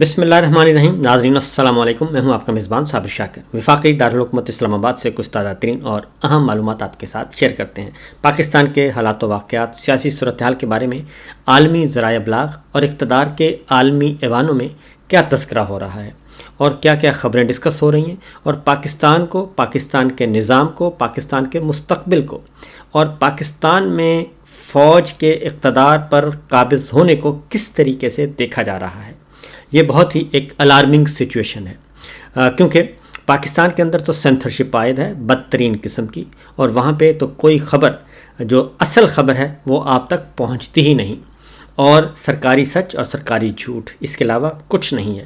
بسم اللہ الرحمن الرحیم. ناظرین السلام علیکم. میں ہوں آپ کا میزبان صابر شاکر. وفاقی دارالحکومت اسلام آباد سے کچھ تازہ ترین اور اہم معلومات آپ کے ساتھ شیئر کرتے ہیں. پاکستان کے حالات و واقعات، سیاسی صورتحال کے بارے میں عالمی ذرائع ابلاغ اور اقتدار کے عالمی ایوانوں میں کیا تذکرہ ہو رہا ہے اور کیا کیا خبریں ڈسکس ہو رہی ہیں، اور پاکستان کو، پاکستان کے نظام کو، پاکستان کے مستقبل کو اور پاکستان میں فوج کے اقتدار پر قابض ہونے کو کس طریقے سے دیکھا جا رہا ہے. یہ بہت ہی ایک الارمنگ سچویشن ہے، کیونکہ پاکستان کے اندر تو سینسرشپ عائد ہے بدترین قسم کی، اور وہاں پہ تو کوئی خبر جو اصل خبر ہے وہ آپ تک پہنچتی ہی نہیں، اور سرکاری سچ اور سرکاری جھوٹ، اس کے علاوہ کچھ نہیں ہے.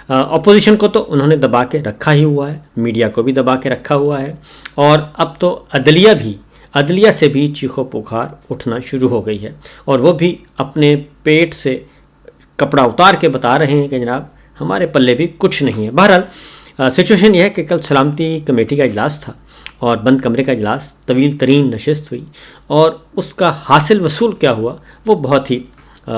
اپوزیشن کو تو انہوں نے دبا کے رکھا ہی ہوا ہے، میڈیا کو بھی دبا کے رکھا ہوا ہے، اور اب تو عدلیہ سے بھی چیخو پکار اٹھنا شروع ہو گئی ہے، اور وہ بھی اپنے پیٹ سے کپڑا اتار کے بتا رہے ہیں کہ جناب ہمارے پلے بھی کچھ نہیں ہے. بہرحال سچویشن یہ ہے کہ کل سلامتی کمیٹی کا اجلاس تھا، اور بند کمرے کا اجلاس، طویل ترین نشست ہوئی، اور اس کا حاصل وصول کیا ہوا وہ بہت ہی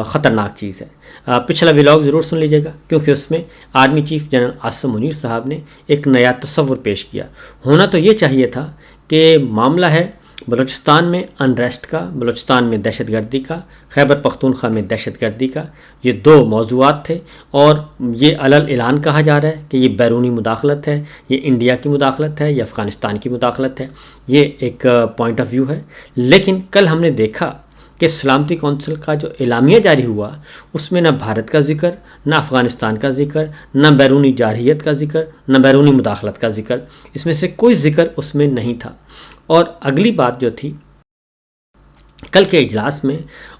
خطرناک چیز ہے. پچھلا ولاگ ضرور سن لیجیے گا، کیونکہ اس میں army chief general Asim Munir صاحب نے ایک نیا تصور پیش کیا. ہونا تو یہ چاہیے تھا کہ معاملہ ہے بلوچستان میں انریسٹ کا، بلوچستان میں دہشت گردی کا، خیبر پختونخوا میں دہشت گردی کا. یہ دو موضوعات تھے، اور یہ علل اعلان کہا جا رہا ہے کہ یہ بیرونی مداخلت ہے، یہ انڈیا کی مداخلت ہے، یہ افغانستان کی مداخلت ہے. یہ ایک پوائنٹ آف ویو ہے. لیکن کل ہم نے دیکھا کہ سلامتی کونسل کا جو اعلامیہ جاری ہوا، اس میں نہ بھارت کا ذکر، نہ افغانستان کا ذکر، نہ بیرونی جارحیت کا ذکر، نہ بیرونی مداخلت کا ذکر. اس میں سے کوئی ذکر اس میں نہیں تھا. اور اگلی بات جو تھی، کل کے اجلاس میں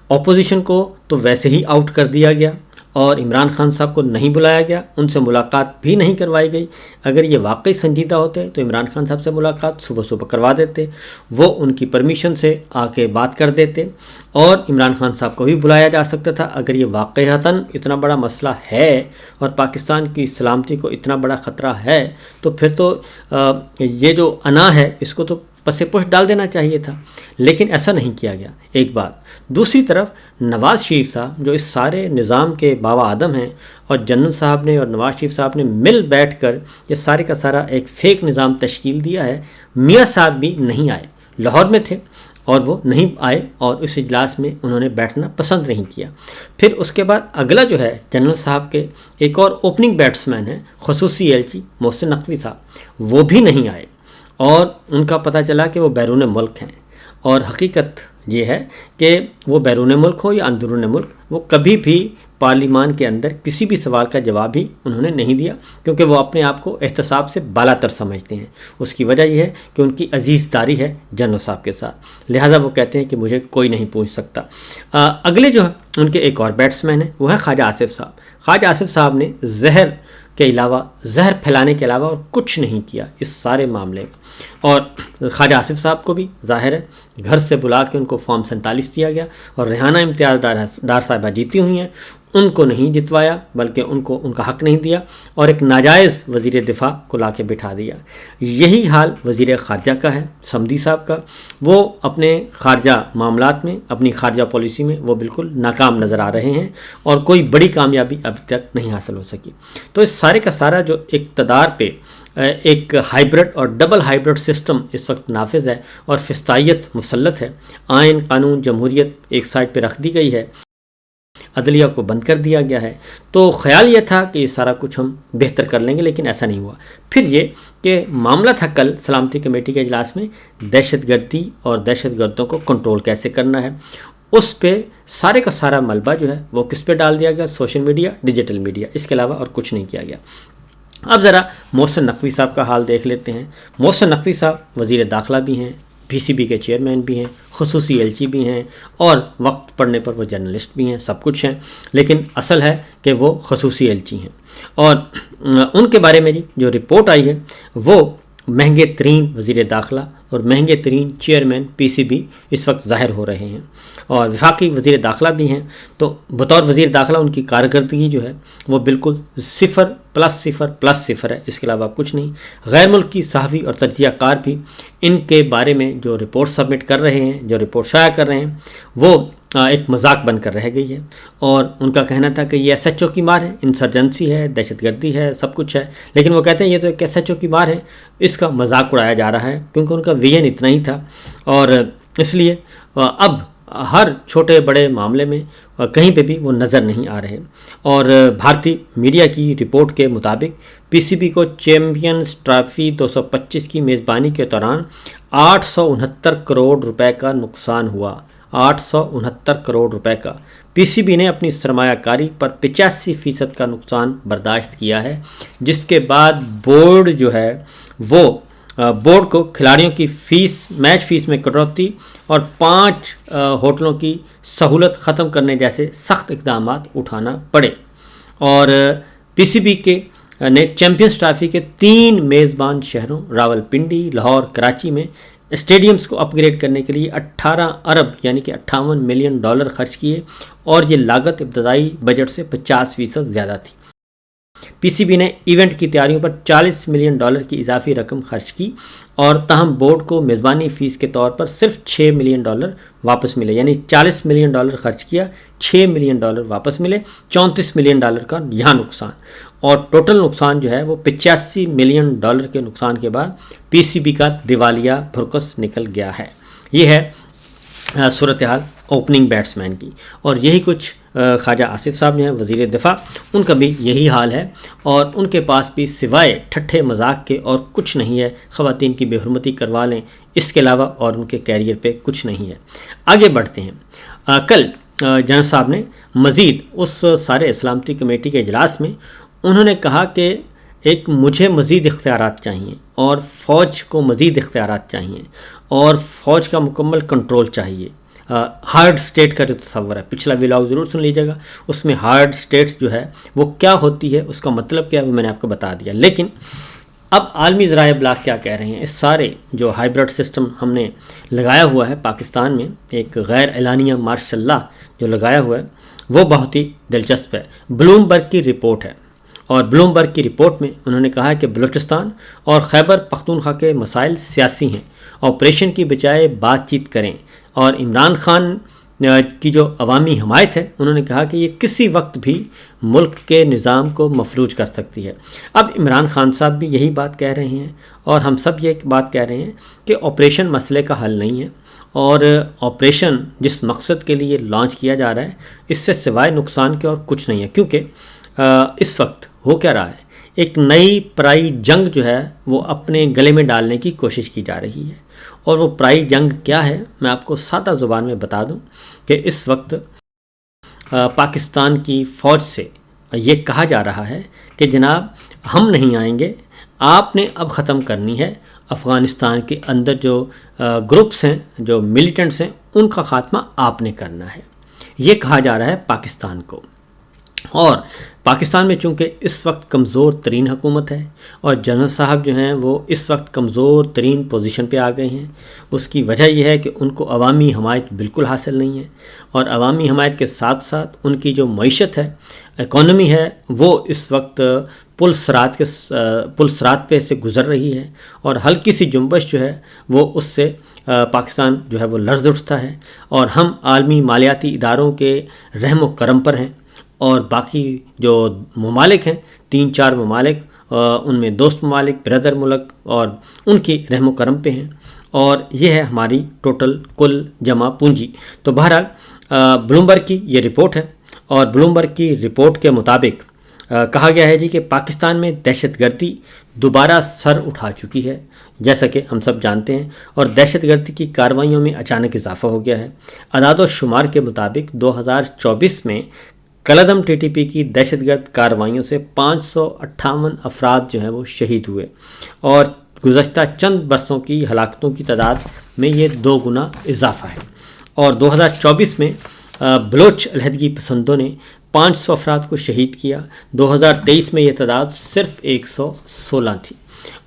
اپوزیشن کو تو ویسے ہی آؤٹ کر دیا گیا، اور عمران خان صاحب کو نہیں بلایا گیا، ان سے ملاقات بھی نہیں کروائی گئی. اگر یہ واقعی سنجیدہ ہوتے تو عمران خان صاحب سے ملاقات صبح کروا دیتے، وہ ان کی پرمیشن سے آ کے بات کر دیتے، اور عمران خان صاحب کو بھی بلایا جا سکتا تھا. اگر یہ واقعتاً اتنا بڑا مسئلہ ہے اور پاکستان کی سلامتی کو اتنا بڑا خطرہ ہے، تو پھر تو یہ جو انا ہے اس کو تو پس پش ڈال دینا چاہیے تھا. لیکن ایسا نہیں کیا گیا. ایک بات. دوسری طرف نواز شریف صاحب جو اس سارے نظام کے بابا آدم ہیں، اور جنرل صاحب نے اور نواز شریف صاحب نے مل بیٹھ کر یہ سارے کا سارا ایک فیک نظام تشکیل دیا ہے. میاں صاحب بھی نہیں آئے، لاہور میں تھے اور وہ نہیں آئے، اور اس اجلاس میں انہوں نے بیٹھنا پسند نہیں کیا. پھر اس کے بعد اگلا جو ہے جنرل صاحب کے ایک اور اوپننگ بیٹسمین ہیں، خصوصی ایلچی محسن نقوی صاحب، وہ بھی نہیں آئے، اور ان کا پتہ چلا کہ وہ بیرون ملک ہیں. اور حقیقت یہ ہے کہ وہ بیرون ملک ہو یا اندرون ملک، وہ کبھی بھی پارلیمان کے اندر کسی بھی سوال کا جواب ہی انہوں نے نہیں دیا، کیونکہ وہ اپنے آپ کو احتساب سے بالا تر سمجھتے ہیں. اس کی وجہ یہ ہے کہ ان کی عزیز داری ہے جنرل صاحب کے ساتھ، لہٰذا وہ کہتے ہیں کہ مجھے کوئی نہیں پوچھ سکتا. اگلے جو ان کے ایک اور بیٹسمین ہیں وہ ہیں خواجہ آصف صاحب. خواجہ آصف صاحب نے زہر پھیلانے کے علاوہ اور کچھ نہیں کیا اس سارے معاملے میں. اور خواجہ آصف صاحب کو بھی ظاہر ہے گھر سے بلا کے ان کو فارم 47 دیا گیا، اور ریحانہ امتیاز ڈار صاحبہ جیتی ہوئی ہیں، ان کو نہیں جتوایا، بلکہ ان کو ان کا حق نہیں دیا، اور ایک ناجائز وزیر دفاع کو لا کے بٹھا دیا. یہی حال وزیر خارجہ کا ہے، سمدی صاحب کا. وہ اپنے خارجہ معاملات میں، اپنی خارجہ پالیسی میں وہ بالکل ناکام نظر آ رہے ہیں، اور کوئی بڑی کامیابی اب تک نہیں حاصل ہو سکی. تو اس سارے کا سارا جو اقتدار پہ ایک ہائیبرڈ اور ڈبل ہائیبرڈ سسٹم اس وقت نافذ ہے، اور فسطائیت مسلط ہے. آئین، قانون، جمہوریت ایک سائڈ پہ رکھ دی گئی ہے، عدلیہ کو بند کر دیا گیا ہے. تو خیال یہ تھا کہ یہ سارا کچھ ہم بہتر کر لیں گے، لیکن ایسا نہیں ہوا. پھر یہ کہ معاملہ تھا کل سلامتی کمیٹی کے اجلاس میں دہشت گردی اور دہشت گردوں کو کنٹرول کیسے کرنا ہے. اس پہ سارے کا سارا ملبہ جو ہے وہ کس پہ ڈال دیا گیا؟ سوشل میڈیا، ڈیجیٹل میڈیا، اس کے علاوہ اور کچھ نہیں کیا گیا. اب ذرا محسن نقوی صاحب کا حال دیکھ لیتے ہیں. محسن نقوی صاحب وزیر داخلہ بھی ہیں، PCB کے چیئرمین بھی ہیں، خصوصی ایلچی بھی ہیں، اور وقت پڑنے پر وہ جرنلسٹ بھی ہیں، سب کچھ ہیں. لیکن اصل ہے کہ وہ خصوصی ایلچی ہیں، اور ان کے بارے میں جو رپورٹ آئی ہے وہ مہنگے ترین وزیر داخلہ اور مہنگے ترین چیئرمین PCB اس وقت ظاہر ہو رہے ہیں، اور وفاقی وزیر داخلہ بھی ہیں. تو بطور وزیر داخلہ ان کی کارکردگی جو ہے وہ بالکل 0+0+0 ہے، اس کے علاوہ کچھ نہیں. غیر ملکی صحافی اور تجزیہ کار بھی ان کے بارے میں جو رپورٹ سبمٹ کر رہے ہیں، جو رپورٹ شائع کر رہے ہیں، وہ ایک مذاق بن کر رہ گئی ہے، اور ان کا کہنا تھا کہ یہ SHO کی مار ہے، انسرجنسی ہے، دہشت گردی ہے، سب کچھ ہے، لیکن وہ کہتے ہیں یہ تو ایک SHO کی مار ہے، اس کا مذاق اڑایا جا رہا ہے، کیونکہ ان کا ویژن اتنا ہی تھا، اور اس لیے اب ہر چھوٹے بڑے معاملے میں کہیں پہ بھی وہ نظر نہیں آ رہے۔ اور بھارتی میڈیا کی رپورٹ کے مطابق PCB کو چیمپئنز ٹرافی 225 کی میزبانی کے دوران 869 کروڑ روپے کا نقصان ہوا، 869 کروڑ روپے کا۔ PCB نے اپنی سرمایہ کاری پر 85% کا نقصان برداشت کیا ہے، جس کے بعد بورڈ جو ہے وہ بورڈ کو کھلاڑیوں کی میچ فیس میں کٹوتی اور 5 ہوٹلوں کی سہولت ختم کرنے جیسے سخت اقدامات اٹھانا پڑے۔ اور PCB نے چیمپئنز ٹرافی کے 3 میزبان شہروں راول پنڈی، لاہور، کراچی میں اسٹیڈیمز کو اپ گریڈ کرنے کے لیے 18 ارب یعنی کہ $58 ملین خرچ کیے، اور یہ لاگت ابتدائی بجٹ سے 50% زیادہ تھی۔ PCB نے ایونٹ کی تیاریوں پر $40 ملین کی اضافی رقم خرچ کی، اور تاہم بورڈ کو میزبانی فیس کے طور پر صرف $6 ملین واپس ملے، یعنی $40 ملین خرچ کیا، $6 ملین واپس ملے، $34 ملین کا یہاں نقصان، اور ٹوٹل نقصان جو ہے وہ $85 ملین کے نقصان کے بعد PCB کا دیوالیہ بھرکس نکل گیا ہے۔ یہ ہے صورتحال اوپننگ بیٹسمین کی، اور یہی کچھ خواجہ آصف صاحب جو ہیں وزیر دفاع، ان کا بھی یہی حال ہے، اور ان کے پاس بھی سوائے ٹھٹھے مذاق کے اور کچھ نہیں ہے، خواتین کی بے حرمتی کروا لیں اس کے علاوہ، اور ان کے کیریئر پہ کچھ نہیں ہے۔ آگے بڑھتے ہیں۔ کل جنرل صاحب نے مزید اس سارے سلامتی کمیٹی کے اجلاس میں انہوں نے کہا کہ مجھے مزید اختیارات چاہیے، اور فوج کو مزید اختیارات چاہیے، اور فوج کا مکمل کنٹرول چاہیے۔ ہارڈ سٹیٹ کا جو تصور ہے، پچھلا ولاگ ضرور سن لیجیے گا، اس میں ہارڈ سٹیٹس جو ہے وہ کیا ہوتی ہے، اس کا مطلب کیا ہے، وہ میں نے آپ کو بتا دیا۔ لیکن اب عالمی ذرائع ابلاغ کیا کہہ رہے ہیں؟ اس سارے جو ہائیبرڈ سسٹم ہم نے لگایا ہوا ہے پاکستان میں، ایک غیر اعلانیہ مارشل لا جو لگایا ہوا ہے، وہ بہت ہی دلچسپ ہے۔ بلومبرگ کی رپورٹ ہے، اور بلومبرگ کی رپورٹ میں انہوں نے کہا کہ بلوچستان اور خیبر پختونخوا کے مسائل سیاسی ہیں، آپریشن کی بجائے بات چیت کریں، اور عمران خان کی جو عوامی حمایت ہے، انہوں نے کہا کہ یہ کسی وقت بھی ملک کے نظام کو مفلوج کر سکتی ہے۔ اب عمران خان صاحب بھی یہی بات کہہ رہے ہیں، اور ہم سب یہ بات کہہ رہے ہیں کہ آپریشن مسئلے کا حل نہیں ہے، اور آپریشن جس مقصد کے لیے لانچ کیا جا رہا ہے، اس سے سوائے نقصان کے اور کچھ نہیں ہے، کیونکہ اس وقت ہو کیا رہا ہے، ایک نئی پرائی جنگ جو ہے وہ اپنے گلے میں ڈالنے کی کوشش کی جا رہی ہے۔ اور وہ پرائی جنگ کیا ہے، میں آپ کو سادہ زبان میں بتا دوں کہ اس وقت پاکستان کی فوج سے یہ کہا جا رہا ہے کہ جناب ہم نہیں آئیں گے، آپ نے اب ختم کرنی ہے افغانستان کے اندر جو گروپس ہیں، جو ملیٹنٹس ہیں، ان کا خاتمہ آپ نے کرنا ہے، یہ کہا جا رہا ہے پاکستان کو۔ اور پاکستان میں چونکہ اس وقت کمزور ترین حکومت ہے، اور جنرل صاحب جو ہیں وہ اس وقت کمزور ترین پوزیشن پہ آ گئے ہیں، اس کی وجہ یہ ہے کہ ان کو عوامی حمایت بالکل حاصل نہیں ہے، اور عوامی حمایت کے ساتھ ساتھ ان کی جو معیشت ہے، اکانومی ہے، وہ اس وقت پل صراط پہ سے گزر رہی ہے، اور ہلکی سی جنبش جو ہے وہ اس سے پاکستان جو ہے وہ لرز اٹھتا ہے، اور ہم عالمی مالیاتی اداروں کے رحم و کرم پر ہیں، اور باقی جو ممالک ہیں 3-4 ممالک، ان میں دوست ممالک، برادر ملک، اور ان کی رحم و کرم پہ ہیں، اور یہ ہے ہماری ٹوٹل کل جمع پونجی۔ تو بہرحال بلومبرگ کی یہ رپورٹ ہے، اور بلومبرگ کی رپورٹ کے مطابق کہا گیا ہے جی کہ پاکستان میں دہشت گردی دوبارہ سر اٹھا چکی ہے، جیسا کہ ہم سب جانتے ہیں، اور دہشت گردی کی کارروائیوں میں اچانک اضافہ ہو گیا ہے۔ اعداد و شمار کے مطابق 2024 میں کلدم TTP کی دہشت گرد کارروائیوں سے 558 افراد جو ہیں وہ شہید ہوئے، اور گزشتہ چند برسوں کی ہلاکتوں کی تعداد میں یہ 2 گنا اضافہ ہے۔ اور 2024 میں بلوچ علیحدگی پسندوں نے 500 افراد کو شہید کیا، 2023 میں یہ تعداد صرف 116 تھی،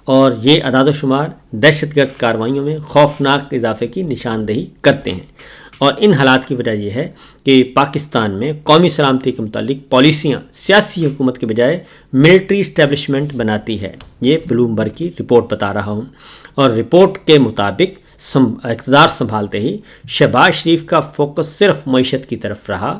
اور یہ اعداد و شمار دہشت گرد کارروائیوں میں خوفناک اضافے کی نشاندہی کرتے ہیں۔ اور ان حالات کی وجہ یہ ہے کہ پاکستان میں قومی سلامتی کے متعلق پالیسیاں سیاسی حکومت کے بجائے ملٹری اسٹیبلشمنٹ بناتی ہے، یہ بلومبرگ کی رپورٹ بتا رہا ہوں۔ اور رپورٹ کے مطابق اقتدار سنبھالتے ہی شہباز شریف کا فوکس صرف معیشت کی طرف رہا،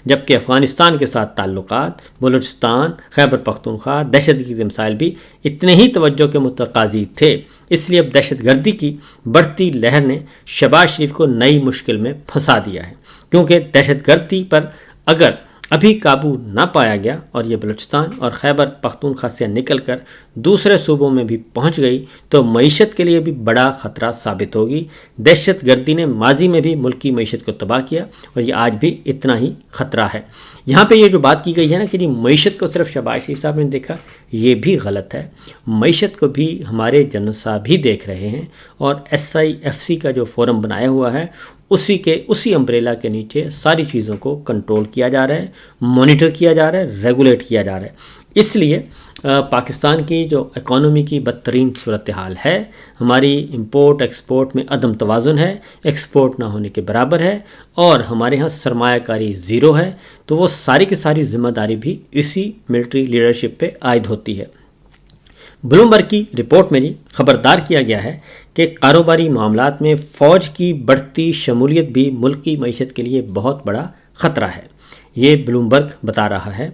جبکہ افغانستان کے ساتھ تعلقات، بلوچستان، خیبر پختونخوا، دہشت گردی کے مسائل بھی اتنے ہی توجہ کے متقاضی تھے۔ اس لیے اب دہشت گردی کی بڑھتی لہر نے شہباز شریف کو نئی مشکل میں پھنسا دیا ہے، کیونکہ دہشت گردی پر اگر ابھی قابو نہ پایا گیا اور یہ بلوچستان اور خیبر پختونخوا سے نکل کر دوسرے صوبوں میں بھی پہنچ گئی تو معیشت کے لیے بھی بڑا خطرہ ثابت ہوگی۔ دہشت گردی نے ماضی میں بھی ملک کی معیشت کو تباہ کیا اور یہ آج بھی اتنا ہی خطرہ ہے۔ یہاں پہ یہ جو بات کی گئی ہے نا کہ معیشت کو صرف شہباز شریف صاحب نے دیکھا، یہ بھی غلط ہے۔ معیشت کو بھی ہمارے جنرل صاحب ہی دیکھ رہے ہیں، اور SIFC کا جو فورم بنایا ہوا ہے اسی امبریلا کے نیچے ساری چیزوں کو کنٹرول کیا جا رہا ہے، مانیٹر کیا جا رہا ہے، ریگولیٹ کیا جا رہا ہے۔ اس لیے پاکستان کی جو اکانومی کی بدترین صورتحال ہے، ہماری امپورٹ ایکسپورٹ میں عدم توازن ہے، ایکسپورٹ نہ ہونے کے برابر ہے، اور ہمارے ہاں سرمایہ کاری زیرو ہے، تو وہ ساری کی ساری ذمہ داری بھی اسی ملٹری لیڈرشپ پہ عائد ہوتی ہے۔ بلومبرگ کی رپورٹ میں خبردار کیا گیا ہے کہ کاروباری معاملات میں فوج کی بڑھتی شمولیت بھی ملک کی معیشت کے لیے بہت بڑا خطرہ ہے۔ یہ بلومبرگ بتا رہا ہے،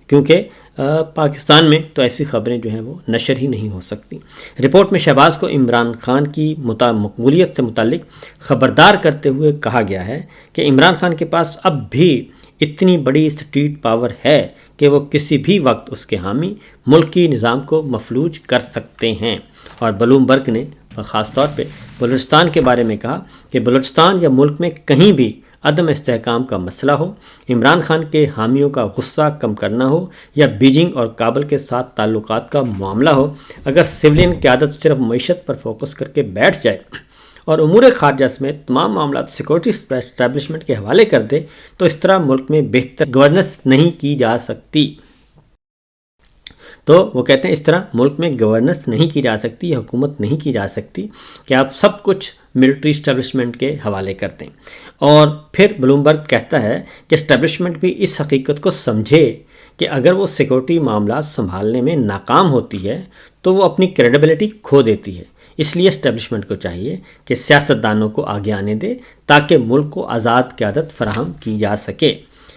کیونکہ پاکستان میں تو ایسی خبریں جو ہیں وہ نشر ہی نہیں ہو سکتی۔ رپورٹ میں شہباز کو عمران خان کی مقبولیت سے متعلق خبردار کرتے ہوئے کہا گیا ہے کہ عمران خان کے پاس اب بھی اتنی بڑی اسٹریٹ پاور ہے کہ وہ کسی بھی وقت اس کے حامی ملکی نظام کو مفلوج کر سکتے ہیں۔ اور بلومبرگ نے خاص طور پہ بلوچستان کے بارے میں کہا کہ بلوچستان یا ملک میں کہیں بھی عدم استحکام کا مسئلہ ہو، عمران خان کے حامیوں کا غصہ کم کرنا ہو، یا بیجنگ اور کابل کے ساتھ تعلقات کا معاملہ ہو، اگر سویلین قیادت صرف معیشت پر فوکس کر کے بیٹھ جائے اور امور خارجہ سمیت تمام معاملات سیکورٹی اسٹیبلشمنٹ کے حوالے کر دے تو اس طرح ملک میں بہتر گورننس نہیں کی جا سکتی۔ تو وہ کہتے ہیں اس طرح ملک میں گورننس نہیں کی جا سکتی، یا حکومت نہیں کی جا سکتی کہ آپ سب کچھ ملٹری اسٹیبلشمنٹ کے حوالے کرتے ہیں۔ اور پھر بلومبرگ کہتا ہے کہ اسٹیبلشمنٹ بھی اس حقیقت کو سمجھے کہ اگر وہ سیکورٹی معاملات سنبھالنے میں ناکام ہوتی ہے تو وہ اپنی کریڈیبلٹی کھو دیتی ہے۔ اس لیے اسٹیبلشمنٹ کو چاہیے کہ سیاستدانوں کو آگے آنے دے تاکہ ملک کو آزاد قیادت فراہم کی جا سکے۔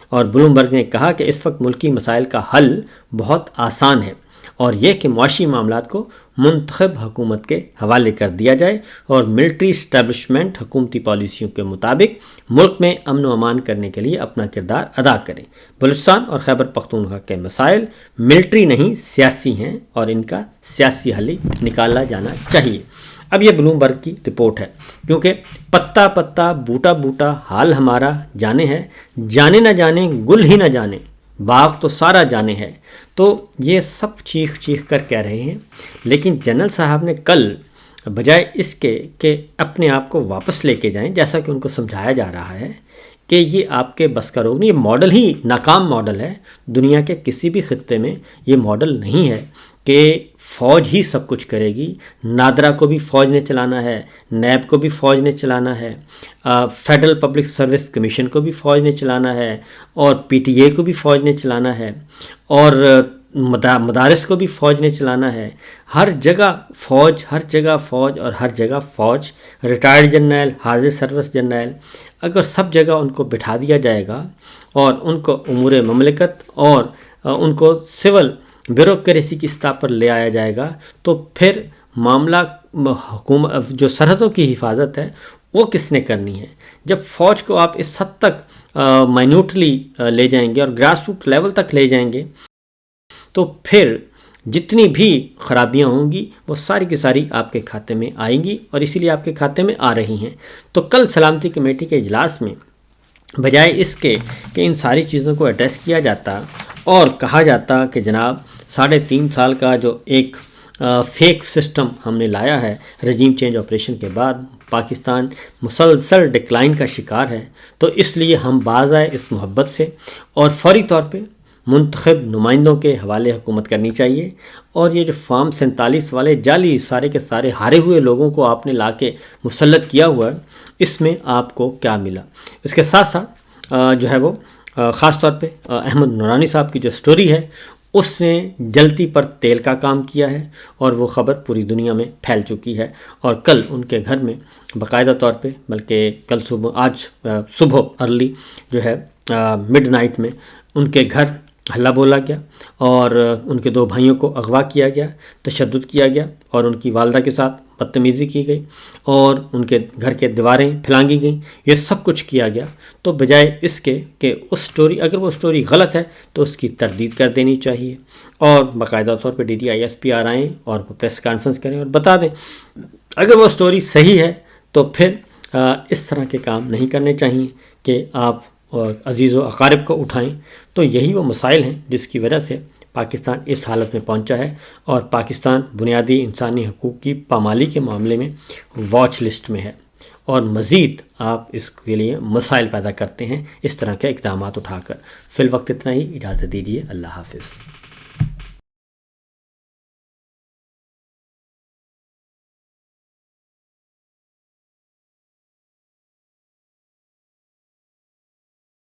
اور بلومبرگ نے کہا کہ اس وقت ملکی مسائل کا حل بہت آسان ہے، اور یہ کہ معاشی معاملات کو منتخب حکومت کے حوالے کر دیا جائے اور ملٹری اسٹیبلشمنٹ حکومتی پالیسیوں کے مطابق ملک میں امن و امان کرنے کے لیے اپنا کردار ادا کریں۔ بلوچستان اور خیبر پختونخوا کے مسائل ملٹری نہیں سیاسی ہیں، اور ان کا سیاسی حل نکالا جانا چاہیے۔ اب یہ بلومبرگ کی رپورٹ ہے، کیونکہ پتا پتا بوٹا بوٹا حال ہمارا جانے ہے، جانے نہ جانے گل ہی نہ جانے، باغ تو سارا جانے ہے۔ تو یہ سب چیخ چیخ کر کہہ رہے ہیں، لیکن جنرل صاحب نے کل بجائے اس کے کہ اپنے آپ کو واپس لے کے جائیں، جیسا کہ ان کو سمجھایا جا رہا ہے کہ یہ آپ کے بس کا روگ نہیں، یہ ماڈل ہی ناکام ماڈل ہے۔ دنیا کے کسی بھی خطے میں یہ ماڈل نہیں ہے کہ فوج ہی سب کچھ کرے گی۔ نادرا کو بھی فوج نے چلانا ہے، نیب کو بھی فوج نے چلانا ہے، فیڈرل پبلک سروس کمیشن کو بھی فوج نے چلانا ہے، اور PTA کو بھی فوج نے چلانا ہے، اور مدارس کو بھی فوج نے چلانا ہے۔ ہر جگہ فوج، ہر جگہ فوج، اور ہر جگہ فوج، ریٹائرڈ جرنیل، حاضر سروس جرنیل، اگر سب جگہ ان کو بٹھا دیا جائے گا اور ان کو امور مملکت اور ان کو سول بیوروکریسی کی سطح پر لے آیا جائے گا، تو پھر معاملہ حکومت جو سرحدوں کی حفاظت ہے وہ کس نے کرنی ہے؟ جب فوج کو آپ اس حد تک مائنوٹلی لے جائیں گے اور گراس روٹ لیول تک لے جائیں گے، تو پھر جتنی بھی خرابیاں ہوں گی وہ ساری کی ساری آپ کے کھاتے میں آئیں گی، اور اسی لیے آپ کے کھاتے میں آ رہی ہیں۔ تو کل سلامتی کمیٹی کے اجلاس میں بجائے اس کے کہ ان ساری چیزوں کو ایڈریس کیا جاتا اور کہا جاتا کہ جناب 3.5 سال کا جو ایک فیک سسٹم ہم نے لایا ہے رجیم چینج آپریشن کے بعد، پاکستان مسلسل ڈکلائن کا شکار ہے، تو اس لیے ہم باز آئے اس محبت سے اور فوری طور پہ منتخب نمائندوں کے حوالے حکومت کرنی چاہیے۔ اور یہ جو فارم 47 والے جعلی سارے کے سارے ہارے ہوئے لوگوں کو آپ نے لا کے مسلط کیا ہوا ہے، اس میں آپ کو کیا ملا؟ اس کے ساتھ ساتھ جو ہے وہ خاص طور پہ احمد نورانی صاحب کی جو سٹوری ہے اس نے جلتی پر تیل کا کام کیا ہے اور وہ خبر پوری دنیا میں پھیل چکی ہے، اور کل ان کے گھر میں باقاعدہ طور پہ، بلکہ کل آج صبح ارلی جو ہے مڈ نائٹ میں ان کے گھر ہلہ بولا گیا اور ان کے 2 بھائیوں کو اغوا کیا گیا، تشدد کیا گیا اور ان کی والدہ کے ساتھ بدتمیزی کی گئی اور ان کے گھر کے دیواریں پھلانگی گئیں۔ یہ سب کچھ کیا گیا، تو بجائے اس کے کہ اس سٹوری، اگر وہ سٹوری غلط ہے تو اس کی تردید کر دینی چاہیے اور باقاعدہ طور پہ DDISP آئیں اور پریس کانفرنس کریں اور بتا دیں۔ اگر وہ سٹوری صحیح ہے تو پھر اس طرح کے کام نہیں کرنے چاہیے کہ آپ عزیز و اقارب کو اٹھائیں۔ تو یہی وہ مسائل ہیں جس کی وجہ سے پاکستان اس حالت میں پہنچا ہے، اور پاکستان بنیادی انسانی حقوق کی پامالی کے معاملے میں واچ لسٹ میں ہے، اور مزید آپ اس کے لیے مسائل پیدا کرتے ہیں اس طرح کے اقدامات اٹھا کر۔ فی الوقت اتنا ہی، اجازت دیجیے، اللہ حافظ۔